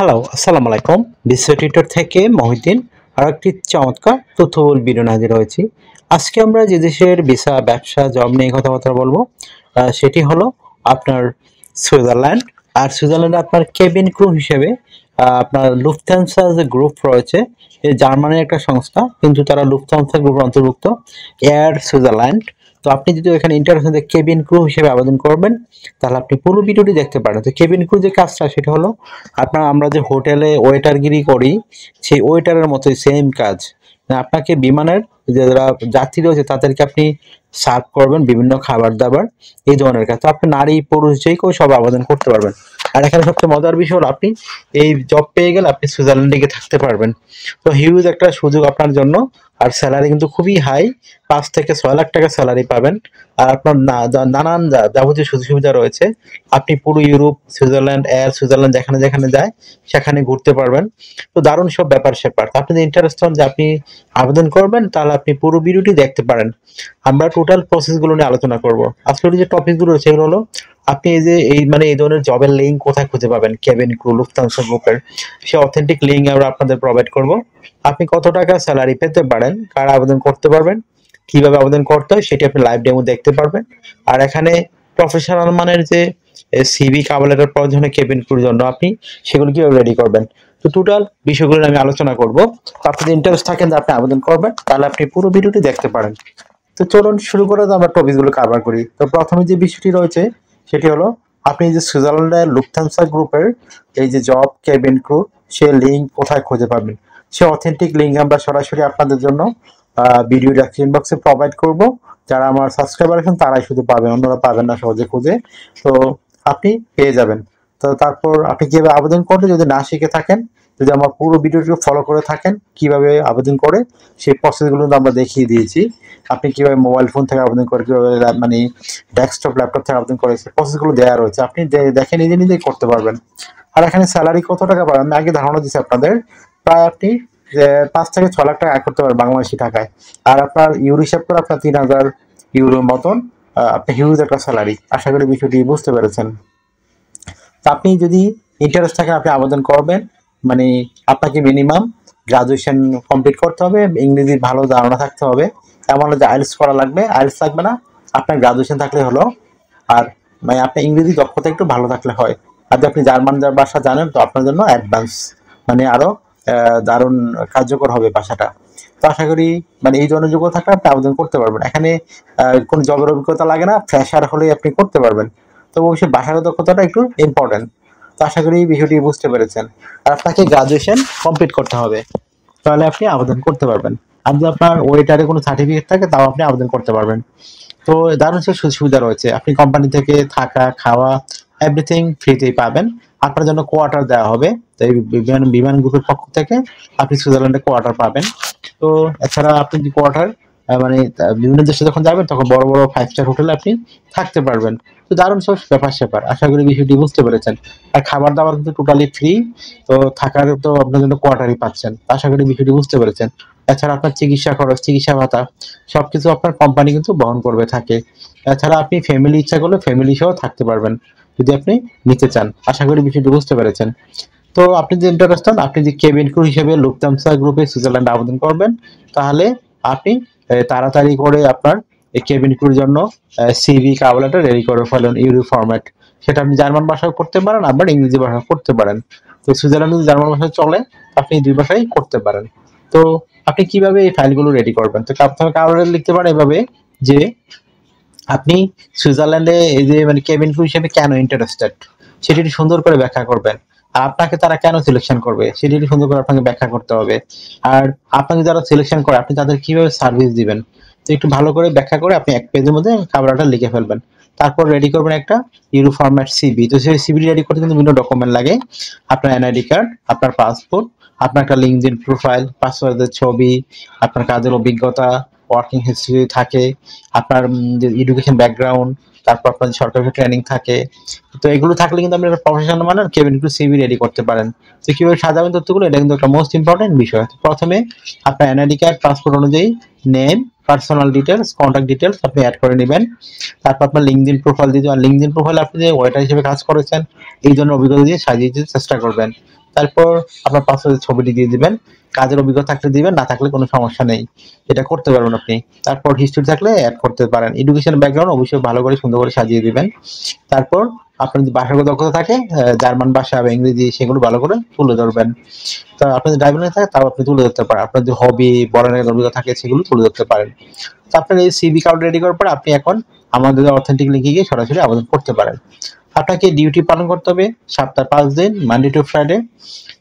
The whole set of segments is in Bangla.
হ্যালো, আসসালামু আলাইকুম। বিশ্ব টিউটর থেকে মহিউদ্দিন আরও একটি চমৎকার তথ্যবহুল ভিডিও নিয়ে হাজির হয়েছি। আজকে আমরা যে দেশের ভিসা, ব্যবসা, জব নিয়ে কথাবার্তা বলবো সেটি হলো আপনার সুইজারল্যান্ড। আর সুইজারল্যান্ডে আপনার কেবিন ক্রু হিসেবে আপনার লুফথানসা যে গ্রুপ রয়েছে, এই জার্মানির একটা সংস্থা, কিন্তু তারা লুফথানসা গ্রুপের অন্তর্ভুক্ত এয়ার সুইজারল্যান্ড। তো আপনি যদি এখানে ইন্টারন্যাশনাল কেবিন ক্রু হিসেবে আবেদন করবেন, তাহলে আপনি পুরো ভিডিওটি দেখতে পারেন। তো কেবিন ক্রু যে কাজটা সেটা হলো আমরা যে হোটেলে ওয়েটারগিরি করি, সেই ওয়েটারের মতোই সেম কাজ। আপনাকে বিমানের যারা যাত্রী রয়েছে তাদেরকে আপনি সার্ভ করবেন বিভিন্ন খাবার দাবার, এই ধরনের কাজ। তো আপনি নারী পুরুষ যে কেউ সব আবেদন করতে পারবেন। আর এখানে সবচেয়ে মজার বিষয় হলো আপনি এই জব পেয়ে গেলে আপনি সুইজারল্যান্ডে গিয়ে থাকতে পারবেন। তো হিউজ একটা সুযোগ আপনার জন্য। আর স্যালারি কিন্তু খুবই হাই, 5 থেকে 6 লাখ টাকা স্যালারি পাবেন। আর আপনার নানান যাবতীয় সুযোগ সুবিধা রয়েছে। আপনি পুরো ইউরোপ, সুইজারল্যান্ড, এয়ার সুইজারল্যান্ড যেখানে যেখানে যায় সেখানে ঘুরতে পারবেন। তো দারুণ সব ব্যাপার স্যাপার। তো আপনি যদি ইন্টারেস্ট হন যে আপনি আবেদন করবেন, তাহলে আপনি পুরো ভিডিওটি দেখতে পারেন। আমরা টোটাল প্রসেসগুলো নিয়ে আলোচনা করব। আজকের যে টপিকগুলো রয়েছে সেগুলো হলো আপনি এই ধরনের জবের লিঙ্ক কোথায় খুঁজে পাবেন, কেবিন ক্রু, লুফথানসা গ্রুপের সে অথেন্টিক লিঙ্ক আমরা আপনাদের প্রোভাইড করব। আপনি কত টাকা স্যালারি পেতে পারেন, কারা আবেদন করতে পারবেন, কিভাবে আবেদন করতে হয় সেটি আপনি লাইভ ডেমো দেখতে পারবেন। আর এখানে প্রফেশনাল মানের যে সিভি কভার লেটার প্রয়োজন হয় কেবিন ক্রুর জন্য, আপনি সেগুলো কিভাবে রেডি করবেন, তো টোটাল বিষয়গুলো নিয়ে আমি আলোচনা করব। তো আপনি যদি ইন্টারেস্ট থাকেন যে আপনি আবেদন করবেন, তাহলে আপনি পুরো ভিডিওটি দেখতে পারেন। তো চলুন শুরু করে আমরা টপিকগুলো কভার করি। তো প্রথমে যে বিষয়টি রয়েছে সেটি হলো আপনি যে সুইজারল্যান্ডের লুফথানসা গ্রুপের এই যে জব কেবিন ক্রু, সে লিঙ্ক কোথায় খুঁজে পাবেন, সে অথেন্টিক লিঙ্ক আমরা সরাসরি আপনাদের জন্য ভিডিও ডেসক্রিপশন বক্সে প্রোভাইড করব। যারা আমার সাবস্ক্রাইবার আছেন তারাই শুধু পাবেন, অন্যরা পাবেন না সহজে খুঁজে। তো আপনি পেয়ে যাবেন। তো তারপর আপনি কিভাবে আবেদন করতে যদি না শিখে থাকেন, যদি আমার পুরো ভিডিওটি ফলো করে থাকেন কিভাবে আবেদন করে, সেই প্রসেসগুলো আমরা দেখিয়ে দিয়েছি। আপনি কিভাবে মোবাইল ফোন থেকে আবেদন করে, কিভাবে ডেস্কটপ ল্যাপটপ থেকে আবেদন করে, সেই প্রসেসগুলো দেওয়া রয়েছে। আপনি দেখে নিজে নিজেই করতে পারবেন। আর এখানে স্যালারি কত টাকা পাবেন আমি আগে ধারণা দিচ্ছি আপনাদের। প্রায় আপনি 5 থেকে 6 লাখ টাকা আয় করতে পারবেন বাংলাদেশি টাকায়। আর আপনার ইউরো হিসাব করে আপনার 3,000 ইউরোর মতন আপনি হিউজ একটা স্যালারি। আশা করি বিষয়টি বুঝতে পেরেছেন। তা আপনি যদি ইন্টারেস্ট থাকে আপনি আবেদন করবেন। মানে আপনাকে মিনিমাম গ্রাজুয়েশন কমপ্লিট করতে হবে, ইংরেজি ভালো ধারণা থাকতে হবে। এমন না যে আইএলটিএস করা লাগবে, আইএলটিএস লাগবে না, আপনার গ্রাজুয়েশন থাকলে হলো। আর আপনার ইংরেজি দক্ষতা একটু ভালো থাকলে হয়। আর যদি আপনি জার্মান ভাষা জানেন তো আপনার জন্য অ্যাডভান্স, আরো দারুণ কার্যকর হবে ভাষাটা। তো আশা করি এই ধরনের যোগ্যতা থাকলে আপনি আবেদন করতে পারবেন। এখানে কোনো জবের অভিজ্ঞতা লাগে না, ফ্রেশার হলেই আপনি করতে পারবেন। তো অবশ্যই ভাষার দক্ষতাটা একটু ইম্পর্টেন্ট। তো আশা করি বিষয়টি বুঝতে পেরেছেন। আর আপনাকে গ্রাজুয়েশন কমপ্লিট করতে হবে, তাহলে আপনি আবেদন করতে পারবেন। আর যদি আপনার ওয়েটারে কোনো সার্টিফিকেট থাকে তাও আপনি আবেদন করতে পারবেন। তো দারুণ সব সুযোগ সুবিধা রয়েছে। আপনি কোম্পানি থেকে থাকা খাওয়া এভরিথিং ফ্রিতেই পাবেন। আপনার জন্য কোয়ার্টার দেওয়া হবে। তো এই বিমান গ্রুপের পক্ষ থেকে আপনি সুইজারল্যান্ডে কোয়ার্টার পাবেন। তো এছাড়া আপনি যে কোয়ার্টার বিভিন্ন দেশে যখন যাবেন তখন বড় বড় 5 স্টার হোটেলে আপনি থাকতে পারবেন। তো দারুণ সব ব্যাপার স্যাপার। আশা করি বিষয়টি বুঝতে পেরেছেন। আর খাবার দাবার কিন্তু টোটালি ফ্রি। তো থাকার তো আপনার জন্য কোয়ার্টারই পাচ্ছেন। আশা করি বিষয়টি বুঝতে পেরেছেন। এছাড়া আপনার চিকিৎসা খরচ, চিকিৎসা ভাতা সবকিছু আপনার কোম্পানি কিন্তু বহন করবে থাকে। এছাড়া আপনি ফ্যামিলি ইচ্ছা করলে ফ্যামিলি সহ থাকতে পারবেন যদি আপনি নিতে চান। আশা করি বিষয়টি বুঝতে পেরেছেন। তো আপনি যে ইন্টারেস্ট হন, আপনি যে কেবিন ক্রু হিসেবে লুফথানসা গ্রুপে সুইজারল্যান্ডে আবেদন করবেন, তাহলে আপনি তাড়াতাড়ি করে আপনার এই কেবিন ক্রুর জন্য সিভি কভার লেটার রেডি করে ফেলুন ইউরো ফরম্যাট। সেটা আপনি জার্মান ভাষাও করতে পারেন, আবার ইংরেজি ভাষাও করতে পারেন। তো সুইজারল্যান্ডে যদি জার্মান ভাষা চলে আপনি দুই ভাষাই করতে পারেন। তো আপনি কিভাবে এই ফাইলগুলো রেডি করবেন, তো প্রথমে কভার লেটার লিখতে পারেন এভাবে যে আপনি সুইজারল্যান্ডে এই যে কেবিন ক্রু হিসেবে কেন ইন্টারেস্টেড সেটি সুন্দর করে ব্যাখ্যা করবেন। আর আপনাকে তারা কেন সিলেকশন করবে সেটি সুন্দর করে আপনাকে ব্যাখ্যা করতে হবে। আর আপনাকে যারা সিলেকশন করে আপনি তাদের কিভাবে সার্ভিস দিবেন, তো একটু ভালো করে ব্যাখ্যা করে আপনি 1 পেজের মধ্যে খাবারটা লিখে ফেলবেন। তারপর রেডি করবেন একটা ইউরো ফরম্যাট সিবি। তো সেই সিবি রেডি করতে কিন্তু বিভিন্ন ডকুমেন্ট লাগে। আপনার এনআইডি কার্ড, আপনার পাসপোর্ট, আপনার একটা লিঙ্কডইন প্রোফাইল, পাসওয়ার্ডের ছবি, আপনার কাজের অভিজ্ঞতা, ওয়ার্কিং হিস্ট্রি থাকে, আপনার যে এডুকেশন ব্যাকগ্রাউন্ড, তারপর আপনার সরকারি ট্রেনিং থাকে। তো এগুলো থাকলে কিন্তু আপনি একটা প্রফেশনাল মানের কেবিন ক্রু সিভি রেডি করতে পারেন। তো কিভাবে সাজাবেন তথ্যগুলো, এটা কিন্তু একটা মোস্ট ইম্পর্টেন্ট বিষয়। প্রথমে আপনার এনআইডি কার্ড, পাসপোর্ট অনুযায়ী name, personal details, contact details আপনি অ্যাড করে নেবেন। তারপর আপনার লিঙ্কডইন প্রোফাইল দিতে, আর লিঙ্কডইন প্রোফাইল আপনি যে ওয়েটার হিসেবে কাজ করেছেন এই ধরনের অভিজ্ঞতা দিয়ে সাজিয়ে দিতে চেষ্টা করবেন। তারপর আপনার পাসপোর্টের ছবিটি দিয়ে দিবেন, কাজের অভিজ্ঞতা থাকলে দিবেন, না থাকলে কোনো সমস্যা নেই, এটা করতে পারবেন আপনি। তারপর হিস্ট্রি থাকলে অ্যাড করতে পারেন। এডুকেশন ব্যাকগ্রাউন্ড অবশ্যই ভালো করে সুন্দর করে সাজিয়ে দিবেন। তারপর আপনার যদি ভাষাগত দক্ষতা থাকে, জার্মান ভাষা বা ইংরেজি, সেগুলো ভালো করে তুলে ধরবেন। তো আপনার যদি ড্রাইভিং লাইসেন্স থাকে তাও আপনি তুলে ধরতে পারেন। আপনার যদি হবি, বলার অভিজ্ঞতা থাকে, সেগুলো তুলে ধরতে পারেন। তো আপনার এই সিভি কার্ড রেডি করার পর আপনি এখন আমাদের অথেন্টিক লিঙ্কে গিয়ে সরাসরি আবেদন করতে পারেন। আপনাকে ডিউটি পালন করতে হবে সপ্তাহে 5 দিন, মানডে টু ফ্রাইডে।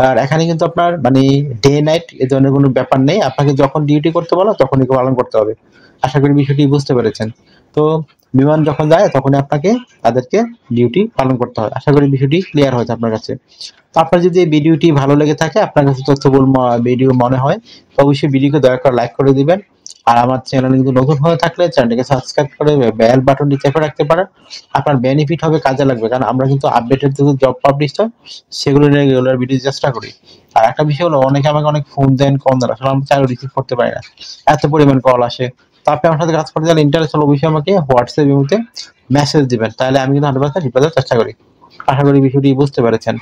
আর এখানে কিন্তু আপনার মানে ডে নাইট এ ধরনের কোনো ব্যাপার নেই। আপনাকে যখন ডিউটি করতে বলো তখনই পালন করতে হবে। আশা করি বিষয়টি বুঝতে পেরেছেন। তো বিমান যখন যায় তখনই আপনাকে তাদেরকে ডিউটি পালন করতে হয়। আশা করি বিষয়টি ক্লিয়ার হয়েছে আপনার কাছে। তো আপনার যদি এই ভিডিওটি ভালো লেগে থাকে, আপনার কাছে তথ্যবহুল ভিডিও মনে হয়, তো অবশ্যই ভিডিওকে দয়া করে লাইক করে দিবেন। আর আমার চ্যানেলে কিন্তু নতুন হয়ে থাকলে চ্যানেলটিকে সাবস্ক্রাইব করে বেল বাটনটি চেপে রাখতে পারেন। আপনার বেনিফিট হবে, কাজে লাগবে, কারণ আমরা কিন্তু আপডেটেড যে জব পাবলিশ হয় সেগুলো নিয়ে রেগুলার ভিডিও চেষ্টা করি। আর একটা বিষয় হলো, অনেকে আমাকে অনেক ফোন দেন, কল দেন, আসলে আমি চাইলেও রিসিভ করতে পারি না, এত পরিমাণ কল আসে। তো আপনি আমার সাথে কাজ করতে চাইলে ইন্টারেস্ট হলে অবশ্যই আমাকে হোয়াটসঅ্যাপ ইমোতে মেসেজ দিবেন, তাহলে আমি কিন্তু 100% রিপ্লাই দেওয়ার চেষ্টা করি। আশা করি বিষয়টি বুঝতে পেরেছেন।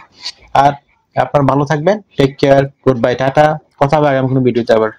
আর আপনার ভালো থাকবেন, take care, good bye, tata. কথা হবে আগামী কোনো ভিডিওতে আবার।